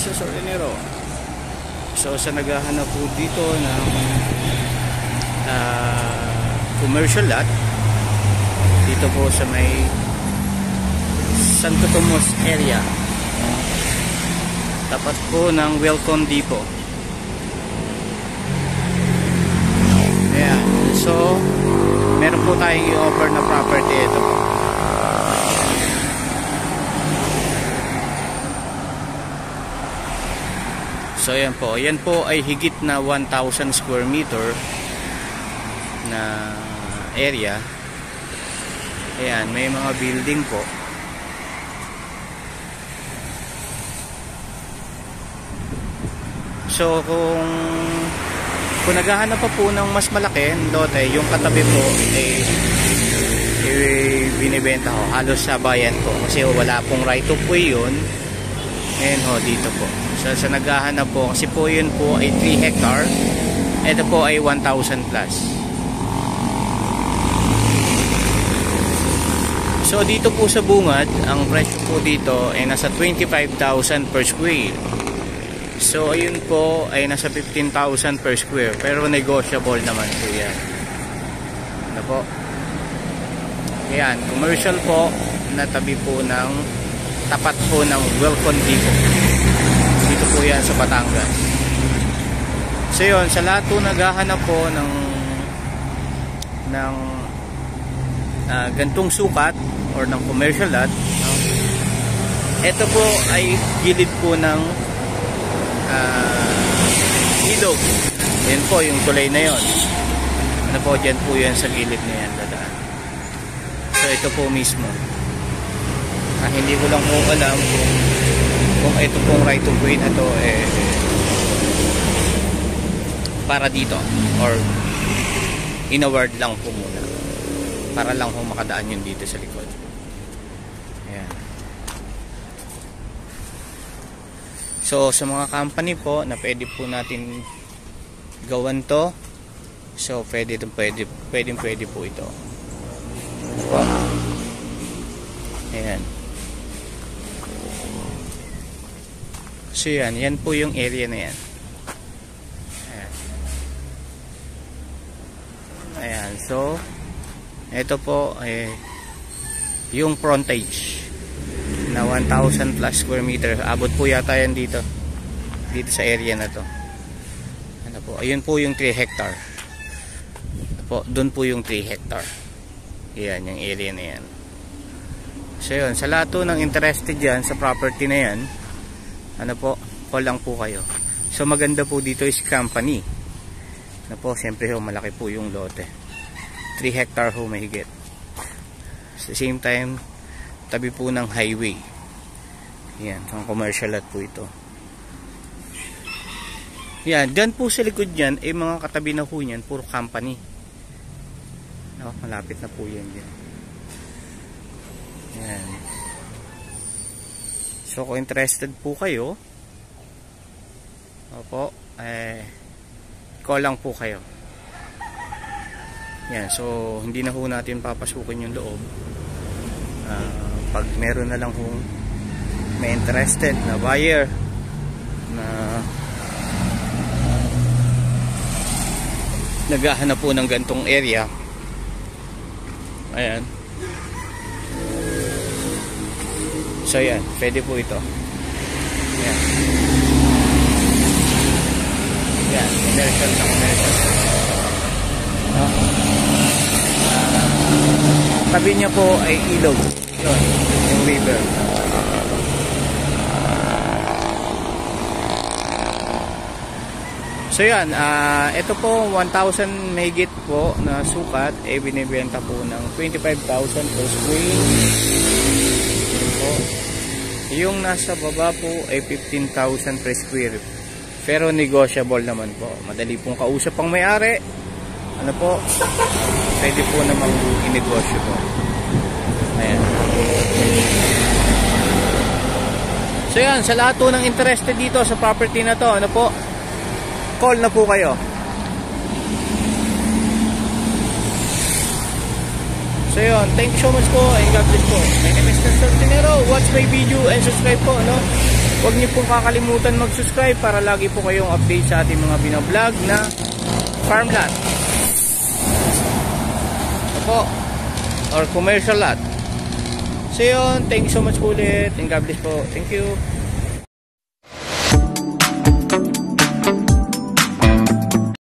sa Sorrenero. So sa naghahanap po dito ng commercial lot dito po sa may Santo Tomas area, tapat po ng Welcome Depot. Ayan. So meron po tayong i-offer na property. Ito po. So ayan po. Yan po ay higit na 1,000 square meter na area. Ayan. May mga building po. So kung naghahanap pa po ng mas malaki lote, yung katabi po binibenta ko halos sa bayan po kasi wala pong right of way yun. Ayan ho, dito po. So sa naghahanap po, kasi po yun po ay 3 hectare, ito po ay 1,000 plus. So dito po sa bungad, ang presyo po dito ay nasa 25,000 per square. So ayun po ay nasa 15,000 per square, pero negotiable naman po yan. Ano po? Ayan, commercial po na tabi po ng tapat po ng Welcome Depot. Dito po yan sa Batangas. So yun, sa lahat po naghahanap po ng gantong sukat or ng commercial lot, no? Ito po ay gilid po ng ilog. Yan po yung tulay na yon. Ano po, dyan po yan sa gilid na yan dadaan. So ito po mismo. Hindi ko lang po alam kung ito pong right of way na to para dito or inaward lang po muna para lang po makadaan yun dito sa likod. Ayan. So sa mga company po na pwede po natin gawan to, so pwede po ito. Ayan. So yan po yung area na yan. Ayan. Ayan. So ito po ay yung frontage na 1,000 plus square meter. Abot po yata yan dito sa area na to. Ano po, ayun po yung 3 hectare. Ano po, doon po yung 3 hectare. Yan, yung area na yan. So yun, sa lahat ng interested yan sa property na yan, ano po, call lang po kayo. So maganda po dito is company. Ano po, siyempre ho, malaki po yung lote. 3 hectare ho mahigit. At the same time, tabi po ng highway. Yan, ang commercial lot po ito. Yan, dyan po sa likod yan, mga katabi na po yan, puro company. No, malapit na po yan dyan. Yan. So kung interested po kayo, opo, call lang po kayo. Yan, so hindi na po natin papasukin yung loob. Pag meron na lang kung may interested na buyer na naghahanap po ng gantong area, ayan. So yan, pwede po ito. Yan. Yan, commercial na commercial. Tabi niya po ay ilog. Yun, yung river. So yan, ito po 1,000 mahigit po na sukat binibenta po ng 25,000 per square. Yung nasa baba po ay 15,000 per square. Pero negotiable naman po. Madali pong kausap ang may-ari. Ano po? Pwede po namang i-negosyo po. Ayan. So yan, sa lahat po ng interested dito sa property na to, ano po? Call na po kayo. So yun, thank you so much po and God bless po. My name is Mr. Tinero. Watch my video and subscribe po, no? Huwag niyo pong kakalimutan mag-subscribe para lagi po kayong update sa ating mga binablog na farm lot. Ito po, or commercial lot. So yun, thank you so much po ulit and God bless po. Thank you.